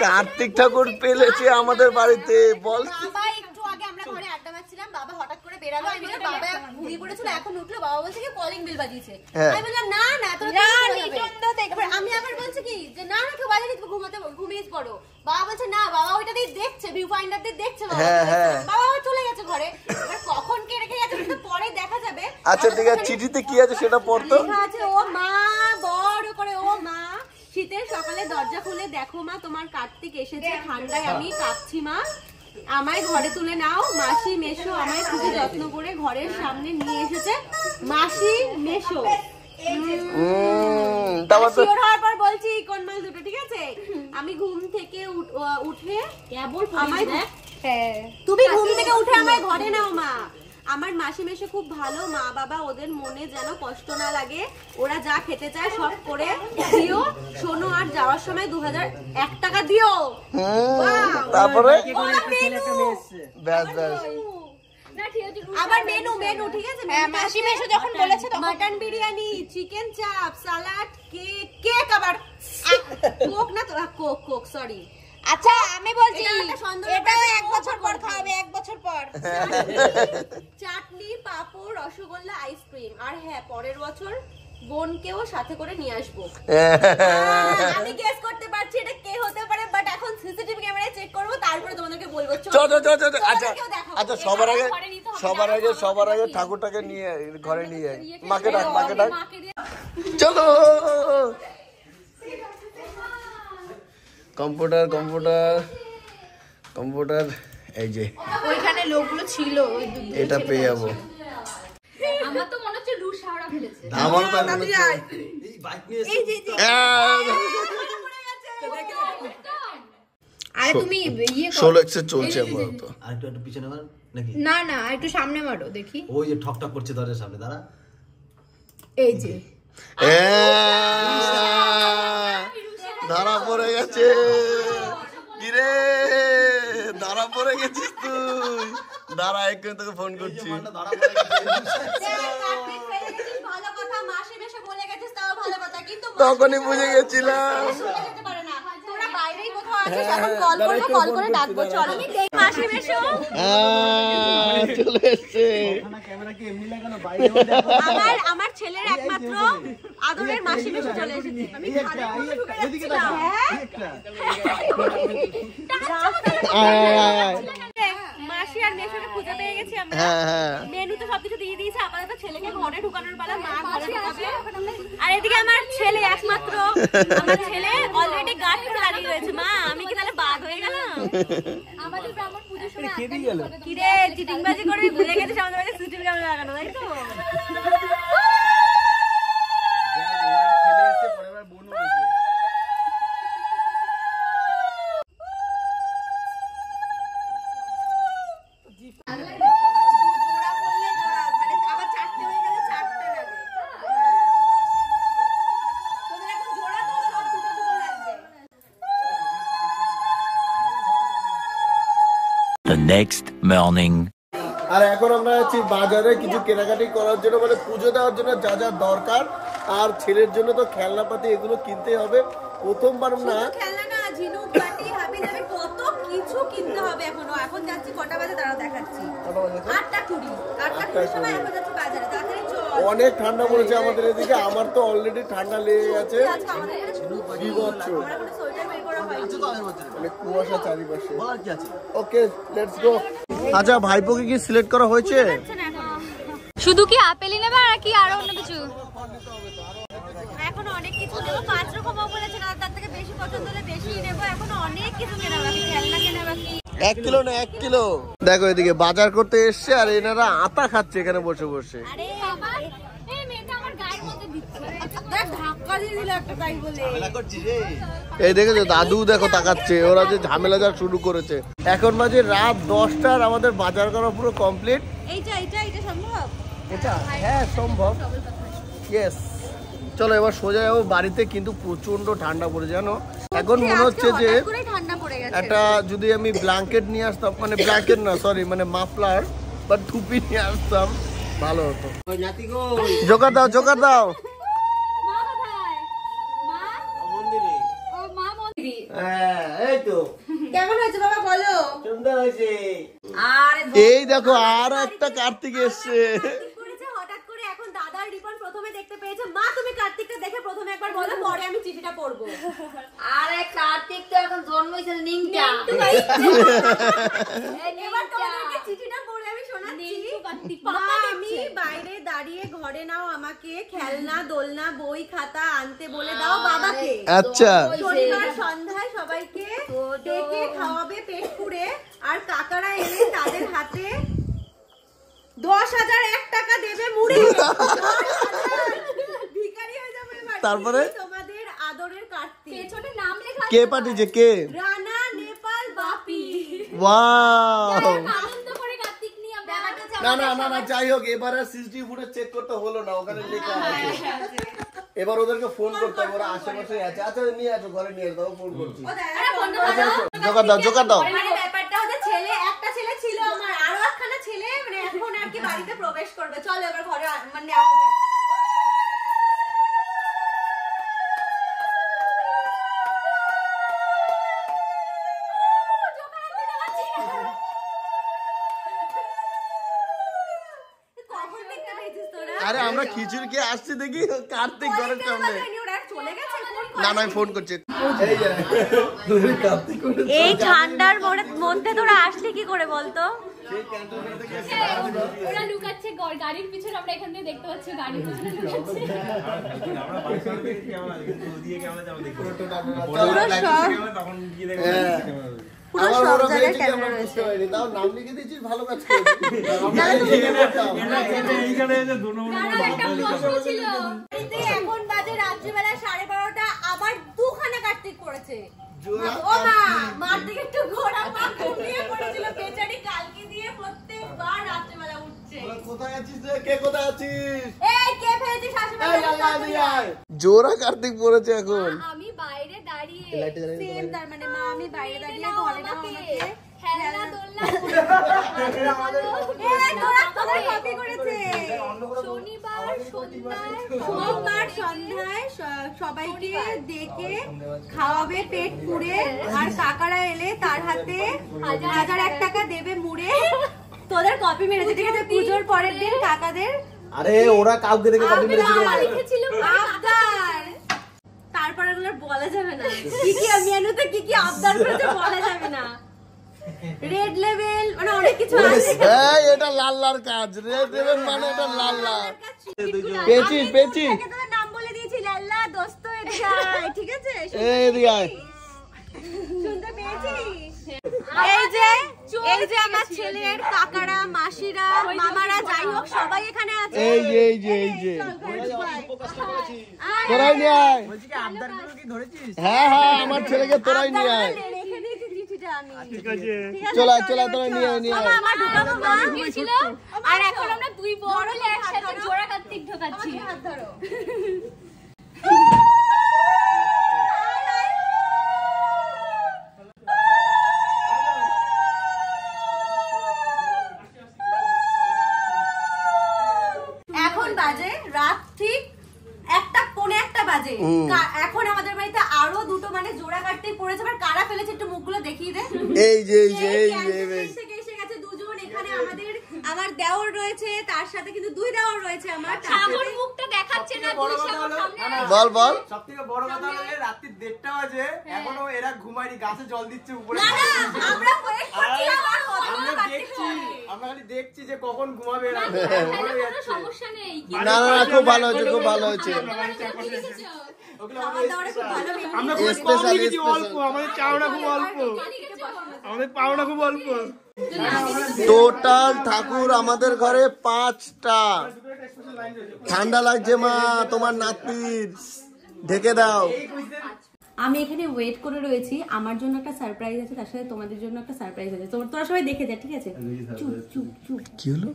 কার্তিক ঠাকুর পেলেছে আমাদের বাড়িতে বল। বাবা একটু আগে আমরা ঘরে আড্ডা মারছিলাম, বাবা হঠাৎ করে বেরালো, আমি বললাম বাবা ঘুমিয়ে পড়েছিল এখন উঠলো, বাবা বলছে কি কলিং বেল বাজিয়েছে, আমি বললাম না না তোরা আমি আবার বলছি কি যে না না কেউ বাজিয়ে তুমি ঘুমিয়ে পড়ো, বাবা বলছে না বাবা ওইটা দিয়ে দেখছে, ভিউ ফাইন্ডার দিয়ে দেখছে, বাবা চলে গেছে ঘরে, এবার কখন কে রেখে গেছে কিন্তু পরে দেখা যাবে। আচ্ছা ঠিক আছে, চিঠিতে কি আছে সেটা পড়তো। আছে ও মা বড় করে, ও মা শীতের সকালে দরজা খুলে দেখো মা তোমার কার্তিক এসেছে, ঠান্ডায় আমি কাঁপছি মা, আমায় ঘরে তুলে নাও, মাসি মেশো আমায় খুবই যত্ন করে ঘরের সামনে নিয়ে এসেছে, মাসি মেশো। হওয়ার পর বলছি কোন মাল দুটো, ঠিক আছে আমি ঘুম থেকে উঠে তুমি ঘুম থেকে উঠে আমায় ঘরে নাও মা, আমার মাসি মেশো খুব ভালো, মা বাবা ওদের মনে যেন কষ্ট না লাগে, ওরা যা খেতে চায় সব করে দিও, শোনো আর যাওয়ার সময় 2001 টাকা দিও। তারপরে আবার মেনু মেনু ঠিক আছে, মাসি মেশো যখন বলেছে মাটন বিরিয়ানি, চিকেন চাপ, সালাড, কেক, কেক আবার কোক না তোরা কোক কোক সরি। আচ্ছা আমি বলছি এটা 1 বছর পর খাবে, 1 বছর পর। চাটনি, পাপড়, রসগোল্লা, আইসক্রিম, আর হ্যাঁ পরের বছর বোনকেও সাথে করে নিয়ে আসবো। আমি গেস করতে পারছি এটা কে হতে পারে, বাট এখন সিসিটিভি ক্যামেরায় চেক করব, তারপরে তোমাদেরকে বলবো। আচ্ছা আচ্ছা সবার আগে ঠাকুরটাকে নিয়ে ঘরে নিয়ে মাকে ডাক, মাকে ডাক, চলো। কম্পিউটার কম্পিউটার কম্পিউটার, এই যে ওইখানে লোকগুলো ছিল, এটা পেয়ে যাবো। আমার তো মনে হচ্ছে রুশ হাওড়া ফেলেছে, আমার তো মনে হচ্ছে এই বাইক নিয়ে এই যে আরে তুমি ইয়ে করো 16x চলছে আপাতত। আর একটু পিছনে মার নাকি, না না একটু সামনে মারো দেখি, ওই যে ঠক ঠক করছে দরজার সামনে, দাঁড়া এই যে ধরা পড়ে গেছে, কিরে ধরা পড়ে গেছিস তুই, দাঁড়া একটু তোকে ফোন করছি। তখনই বুঝে গেছিলাম, চলে এসছে। আমার ছেলের একমাত্র আদরের মাসি মেশো চলে এসেছে, মাসি আর মেশোকে খুঁজে পেয়ে গেছি আমরা। মেনু তো সবকিছু দিয়ে দিয়েছে, আপাতত ছেলেকে ঘরে ঢুকানোর পালা, মা ঘরে ঢুকাবে। আর এদিকে আমার ছেলে একমাত্র, আমার ছেলে অলরেডি গার্ড করে দাঁড়িয়ে রয়েছে। মা আমি কি তাহলে বাদ হয়ে গেলাম? আমাদের ব্রাহ্মণ পুজোর সময় কি রে চিটিংবাজি করে ভুলে গেছিস আমাদের বাড়িতে সিসিটিভি ক্যামেরা লাগানো, তাই তো? The next morning. আর এখন আমরা আছি বাজারে কিছু কেনাকাটি করার জন্য, মানে পুজো দেওয়ার জন্য যা যা দরকার, আর ছেলের জন্য তো খেলনাপাতি এগুলো কিনতে হবে। প্রথমবার না খেলনা না, ঝিনুক বাটি হাবি যাবে কত কিছু কিনতে হবে এখনো। এখন যাচ্ছি কটা বাজে দাঁড়াও দেখাচ্ছি, 8:20 সময় এখন যাচ্ছি বাজারে, তাড়াতাড়ি চল। অনেক ঠান্ডা পড়েছে আমাদের এদিকে, আমার তো অলরেডি ঠান্ডা লেগে গেছে, অনেক কুয়াশা চারিপাশে। Okay let's go. আচ্ছা ভাইপোকে কি সিলেক্ট করা হয়েছে? শুধু কি আপেলই নেবে নাকি আরো অন্য কিছু? এখনো অনেক কিছু নেবো, 5 রকমও বলেছে না, তার থেকে বেশি পছন্দ হলে বেশি নেবো। এখনো অনেক কিছু কেনা বাকি, খেলনা কেনা বাকি। 1 কিলো না 1 কিলো। দেখো এদিকে বাজার করতে এসছে আর এনারা আতা খাচ্ছে এখানে বসে বসে। আরে বাবা এই মেয়েটা আমার গায়ের মধ্যে দিচ্ছে, দেখ ধাক্কা দিয়ে দিল একটা তাই বলে। ঝামেলা করছিস রে? এই দেখেছো দাদু দেখো তাকাচ্ছে, ওরা যে ঝামেলা যা শুরু করেছে। এখন বাজে রাত 10টা আর আমাদের বাজার করা পুরো কমপ্লিট। এটা সম্ভব? এটা হ্যাঁ সম্ভব, ইয়েস। চলো এবার সোজা যাবো বাড়িতে, কিন্তু প্রচন্ড ঠান্ডা পড়ে জানো। এখন মনে হচ্ছে যে একটা যদি আমি ব্ল্যাঙ্কেট নিয়ে আসতাম, মানে ব্ল্যাঙ্কেট না সরি মানে মাফলার বা টুপি নিয়ে আসতাম ভালো হতো। জোকার দাও জোকার দাও। এই তো কেমন হয়েছে বাবা বলো? সুন্দর হয়েছে। আরে এই দেখো আর একটা কার্তিক এসছে। কার্তিক করেছে হঠাৎ করে, এখন দাদার রিপন প্রথমে দেখতে পেয়েছে। মা তুমি কার্তিকটা দেখে প্রথমে একবার বলো, পরে আমি চিঠিটা পড়বো। আরে কার্তিক তো এখন জন্মইছে নিংটা। এবার তোমাদেরকে চিঠিটা পড়ে আমি শোনাচ্ছি। মা, আমি বাইরে দাঁড়িয়ে ঘরে নাও আমাকে, খেলনা দোলনা বই খাতা আনতে বলে দাও বাবাকে। আচ্ছা শনিবার সন্ধ্যায় সবাইকে ডেকে খাওয়াবে পেট পুড়ে, আর কাকারা এলে তাদের হাতে 10,001 টাকা দেবে মুড়ে। ভিখারি হয়ে যাবে এবার। তারপরে? তোমাদের আদরের কার্তিক। পেছনে নাম লেখা কে পাঠিয়েছে কে? রানা নেপাল বাপি। ওয়াও। আনন্দ করে কার্তিক নিয়ে আমরা না না না না যাই হোক, এবার আর সিসিটিভি ফুটেজ চেক করতে হলো না, ওখানে লেখা আছে। এবার ওদেরকে ফোন করতে হবে, ওরা আশেপাশে আছে। আচ্ছা নিয়ে আসো, ঘরে নিয়ে আসো, ফোন করছি। জোগাড় দাও জোগাড় দাও। মানে ব্যাপারটা হচ্ছে ছেলে একটা ছেলে ছিল আমার, আরো একখানা ছেলে মানে এখন আর কি বাড়িতে প্রবেশ করবে। চলো এবার ঘরে মানে আসবে। কখন দেখতে পেয়েছিস তোরা? আরে আমরা খিচুড়ি খেয়ে আসছি দেখি কার্তিক ঘরের সামনে। ওরা চলে গেছে, ফোন না না আমি ফোন করছি। এই যে কার্তিক এই ঠান্ডার মধ্যে তোরা আসলি কি করে বলতো? ওরা লুকাচ্ছে গাড়ির পিছনে, আমরা এখান থেকে দেখতে পাচ্ছি গাড়ির পিছনে লুকাচ্ছে। পুরো সব জায়গায় ক্যামেরা রয়েছে। তাও নাম লিখে দিয়েছিস, ভালো কাজ করেছিস। এখন বাজে রাত্রিবেলা 12:30, আবার দুখানা কার্তিক করেছে। ও মা, মার দিকে একটু ঘোরা, মা ঘুমিয়ে পড়েছিল বেচারি কালকে দিয়ে, প্রত্যেকবার রাত্রিবেলা উঠছে। কোথায় আছিস রে? কে কোথায় আছিস? এই কে ফেলেছিস শাশুড়ি? জোরা কার্তিক পড়েছে এখন। আমি বাইরে দাঁড়িয়ে সেম, তার মানে মা আমি বাইরে দাঁড়িয়ে ঘরে নাও আমাকে খেলনা দোলনা এই তোরা তোদের কপি করেছে। শনিবার সন্ধ্যায় সোমবার সন্ধ্যায় সবাইকে ডেকে খাওয়াবে পেট পুড়ে, আর কাকারা এলে তার হাতে 1,001 টাকা দেবে মুড়ে। তোদের কপি মেরেছে ঠিক আছে। পুজোর পরের দিন কাকাদের আরে ওরা কাউকে দেখে কপি মেরেছিল। লিখেছিল আবদার, তারপরে এগুলো বলা যাবে না। কি কি মেনুতে কি কি আবদার করেছে বলা যাবে না। রেড লেভেল মানে অনেক কিছু আছে। এই এটা লাল লাল কাজ, রেড লেভেল মানে এটা লাল লাল। পেয়েছিস পেয়েছিস? তোর নাম বলে দিয়েছি, লাল্লা দোস্ত এটা, ঠিক আছে? এই দিয়াই শুনতে পেয়েছিস? এই যে আমার ছেলের কাকারা মাসিরা মামারা যাই হোক সবাই এখানে আছে। এই যে এই যে এই যে তোরাই নিয়ে আয়। হ্যাঁ হ্যাঁ আমার ছেলেকে তোরাই নিয়ে আয়। রেখে দিয়েছি চিঠিটা আমি। ঠিক আছে চলা চলা তোরা নিয়ে আয় নিয়ে আয়। আমার ঢুকাবো মা ছিল, আর এখন আমরা দুই বড় মিলে একসাথে জোড়া কার্তিক ঢোকাচ্ছি। হাত ধরো। এখন বাজে রাত ঠিক 1:15 বাজে। এখন আমাদের বাড়িতে আরো দুটো মানে জোড়া কার্তিক পড়েছে। আর কারা ফেলেছে একটু মুখগুলো দেখিয়ে দে। এই যে এই যে এই যে থেকে এসে গেছে দুজন। এখানে আমার দেওর রয়েছে, তার সাথে কিন্তু দুই দেওর রয়েছে আমার। সাগর মুখটা দেখাচ্ছে না, দুই সাগর সামনে। বল বল। সবথেকে বড় কথা হলো রাত্রি 1:30 বাজে, এখনো এরা ঘুমায়নি, গাছে জল দিচ্ছে উপরে। না না আমরা ওয়েট করছিলাম আর আমরা দেখছি, আমরা খালি দেখছি যে কখন ঘুমাবে এরা। কোনো সমস্যা নেই। না না খুব ভালো হয়েছে খুব ভালো হয়েছে। আমরা খুব কম লিখেছি, অল্প, আমাদের চাওনা খুব অল্প, আমাদের পাওনা খুব অল্প। টোটাল ঠাকুর আমাদের ঘরে 5টা। ঠান্ডা লাগছে মা তোমার নাতির, ঢেকে দাও। আমি এখানে ওয়েট করে রয়েছি, আমার জন্য একটা সারপ্রাইজ আছে, তার সাথে তোমাদের জন্য একটা সারপ্রাইজ আছে। তোরা সবাই দেখে যা, ঠিক আছে? চুপ চুপ চুপ। কি হলো?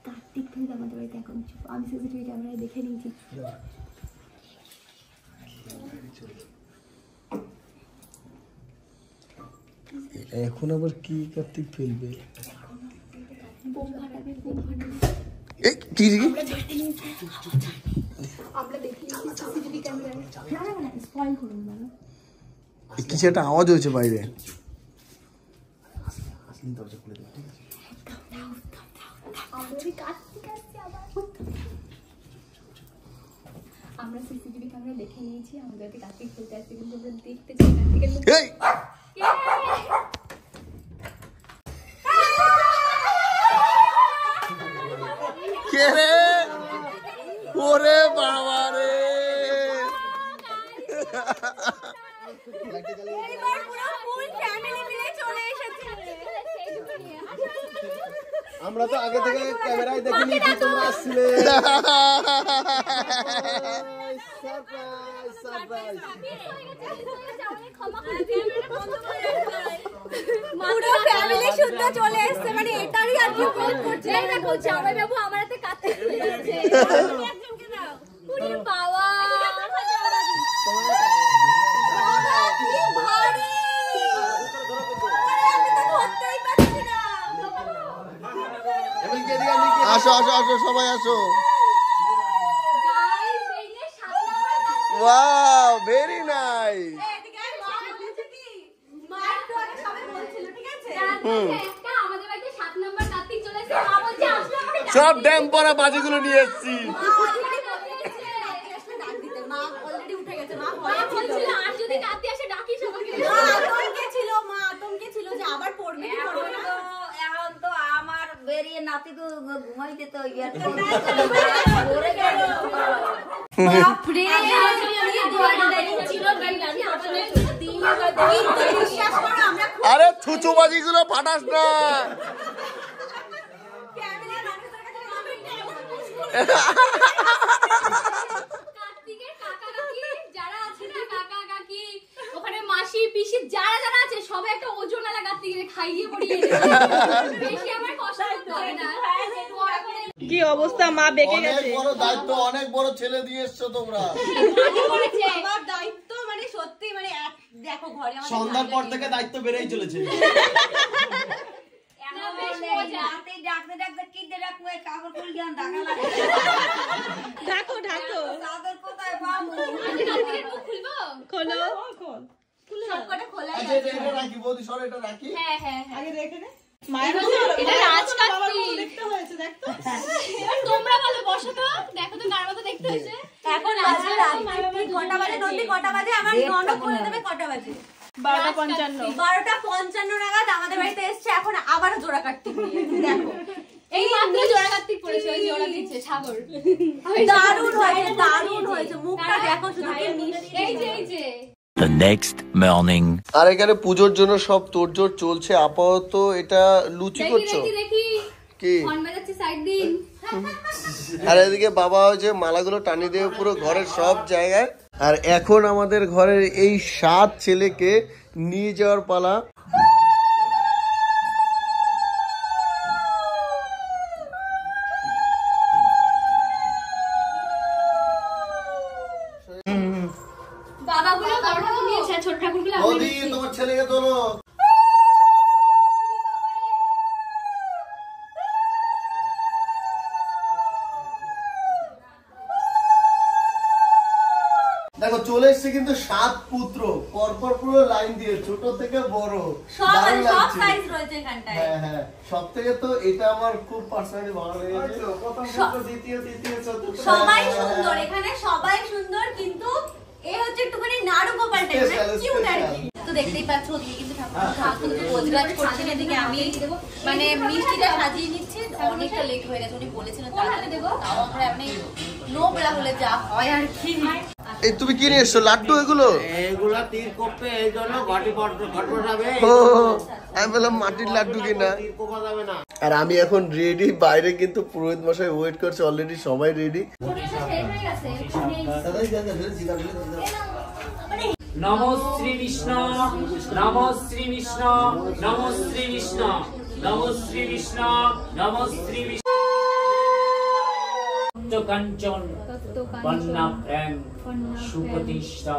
কার্তিক ভাই আমাদের বাড়িতে এখন চুপ। আমি সিসিটিভি ক্যামেরায় দেখে নিয়েছি। এখন আবার কি কার্তিক ফেলবে? বোম ফাটাবে, বোম ফাটাবে। এই কি রে? আমরা দেখি সিসিটিভি ক্যামেরায়। না না না স্পয়েল করুন না। কিছু একটা আওয়াজ হয়েছে বাইরে। আমরা সিসিটিভি ক্যামেরা দেখে নিয়েছি, আমাদের কার্তিক খেলতে আসছে, কিন্তু আমরা দেখতে চাই কার্তিকের মুখ। এই কে রে? ওরে বাবা রে, এইবার পুরো ফুল ফ্যামিলি মিলে চলে এসেছে। আমরা তো আগে থেকে ক্যামেরায় দেখে নিয়েছি তোমরা আসছিলে। Surprise surprise. পুরো ফ্যামিলি শুদ্ধ চলে এসেছে, মানে এটারই আর কি ফোন করছে। এই দেখো জামাই বাবু আমার হাতে কার্তিক খেলতে যাচ্ছে। একজনকে দাও। ওরে বাবা, বাবা কি ভারী! আমি তো ধরতেই পারছি না। আসো আসো আসো, সবাই আসো। গাইস এই যে 7 number Kartik. Wow, very nice. এদিকে আয়, মা বলছে কি? মায়ের তো আগে সবাই বলছিল, ঠিক আছে? একটা আমাদের বাড়িতে 7 নাম্বার কার্তিক চলে এসেছে, মা বলছে আসলে আমাকে ডাক সব ড্যাম পরা বাজিগুলো নিয়ে এসছি। মা already বলেছে, কার্তিক আসলে ডাক দিতে। মা already উঠে গেছে, মা ভয়ে ছিল। বলছিল আর যদি কার্তিক আসে ডাকিস আমাকে। মা আতঙ্কে ছিল যে আবার পড়বে কি পড়বে না। এখন তো আমার বেরিয়ে নাতি তো ঘুমাইতে তো বাপরে ছিল গাইস, আমি আসলে কিন্তু বিশ্বাস করো আমরা আরে থুচু বাজিগুলো ফাটাস না। ক্যামেরার মানুষের কাছে আমরা কেমন পুশ করে কার্তিকের কাকা কাকি যারা আছে না, কাকা কাকি ওখানে মাসি পিসি যারা যারা আছে সবাই একটা ওজনওয়ালা কার্তিকের খাইয়ে পড়িয়ে বেশি আমার কষ্ট করতে হয় না। কি অবস্থা, মা বেঁকে অনেক গেছে। বড় দায়িত্ব, অনেক বড় ছেলে দিয়ে এসছো তোমরা। আমার দায়িত্ব মানে সত্যি মানে দেখো ঘরে আমাদের সন্ধ্যার পর থেকে দায়িত্ব বেড়েই চলেছে। ডাকতে ডাকতে কিনতে ডাকবো কাপড় খুল জ্ঞান ঢাকা লাগে ঢাকো ঢাকো, চাদর কোথায় পাবো? কার্তিকের মুখ খুলবো? খোলো। সবকটা খোলা আচ্ছা, এটা রাখি বৌদি, সর এটা রাখি। হ্যাঁ হ্যাঁ হ্যাঁ। আগে দেখে নে। মায়ের এটা রাজ কার্তিক। দেখতে হয়েছে, দেখতো। এবার তোমরা বলো, বসো তো, দেখো তো কার মতো দেখতে হয়েছে। এখন বাজে রাত কটা বাজে নন্দী, কটা বাজে আমার ননদ বলে দেবে কটা বাজে। 12:55। 12:55 নাগাদ আমাদের বাড়িতে এসছে, এখন আবারও জোড়া কাটতে দেখো এই মাত্র জোড়া কার্তিক পড়েছে, ওই জোড়া দিচ্ছে সাগর। দারুণ হয়েছে, দারুণ হয়েছে। মুখটা দেখো শুধু কি মিষ্টি। এই যে এই যে The next morning. আর এখানে পুজোর জন্য সব তোড়জোড় চলছে আপাতত। এটা লুচি দেখি করছো দেখি দেখি কি? ফোন বাজাচ্ছে, সাইড দিন। আর এদিকে বাবা হচ্ছে মালাগুলো টানিয়ে দেবে পুরো ঘরের সব জায়গায়। আর এখন আমাদের ঘরের এই 7 ছেলেকে নিয়ে যাওয়ার পালা। বাবাগুলো বড় ঠাকুর নিয়েছে, ছোট ঠাকুরগুলো আমি বৌদি, নিয়েছি। তোমার ছেলেকে তোলো। দেখো চলে এসছে কিন্তু 7 পুত্র, পরপর পুরো লাইন দিয়ে ছোট থেকে বড়। সব দারুণ সব লাগছে। সাইজ রয়েছে এখানটায়। হ্যাঁ হ্যাঁ, সব থেকে তো এটা আমার খুব পার্সোনালি ভালো লেগেছে। সবাই সুন্দর, এখানে সবাই সুন্দর, কিন্তু এ হচ্ছে একটুখানি নাড়ু গোপাল টাইপের, কিউট আর কি। তো দেখতেই পাচ্ছ ওদিকে কিন্তু ঠাকুর গোজগাজ করছেন, এদিকে আমি মানে মিষ্টিটা সাজিয়ে নিচ্ছি। অনেকটা লেট হয়ে গেছে, উনি বলেছিলেন তাড়াতাড়ি দেবো, তাও আমরা মানে নো বেলা হলে যা হয় আর কি। এই তুমি কি নিয়ে এসছো? লাড্ডু এগুলো? এগুলা তীর কোপে এই জন্য ঘটি যাবে। ও, আমি বললাম মাটির লাড্ডু কিনা। তীর কোপা যাবে না। আর আমি এখন রেডি, বাইরে কিন্তু পুরোহিত মশাই ওয়েট করছে অলরেডি, সবাই রেডি। নমো শ্রী বিষ্ণু, নমো শ্রী বিষ্ণু, নমো শ্রী বিষ্ণু, নমো শ্রী বিষ্ণু, নমো শ্রী বিষ্ণু। কাঞ্চন বন্যা প্রেম সুপ্রতিষ্ঠা।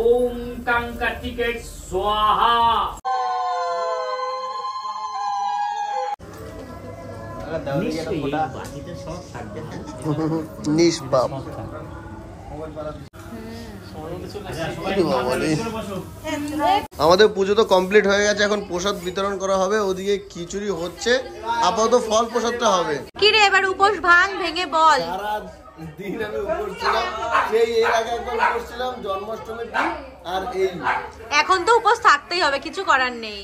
ওম কাং কার্তিকের স্বাহা। নিষ্পাপ। আমাদের পুজো তো কমপ্লিট হয়ে গেছে, এখন প্রসাদ বিতরণ করা হবে, ওদিকে খিচুড়ি হচ্ছে, আপাতত ফল প্রসাদটা হবে। কি রে এবার উপোস ভাঙ, ভেঙে বল। সারা দিন আমি উপোস ছিলাম, সেই এর আগে একবার উপোস ছিলাম জন্মাষ্টমীর দিন, আর এই এখন তো উপোস থাকতেই হবে, কিছু করার নেই।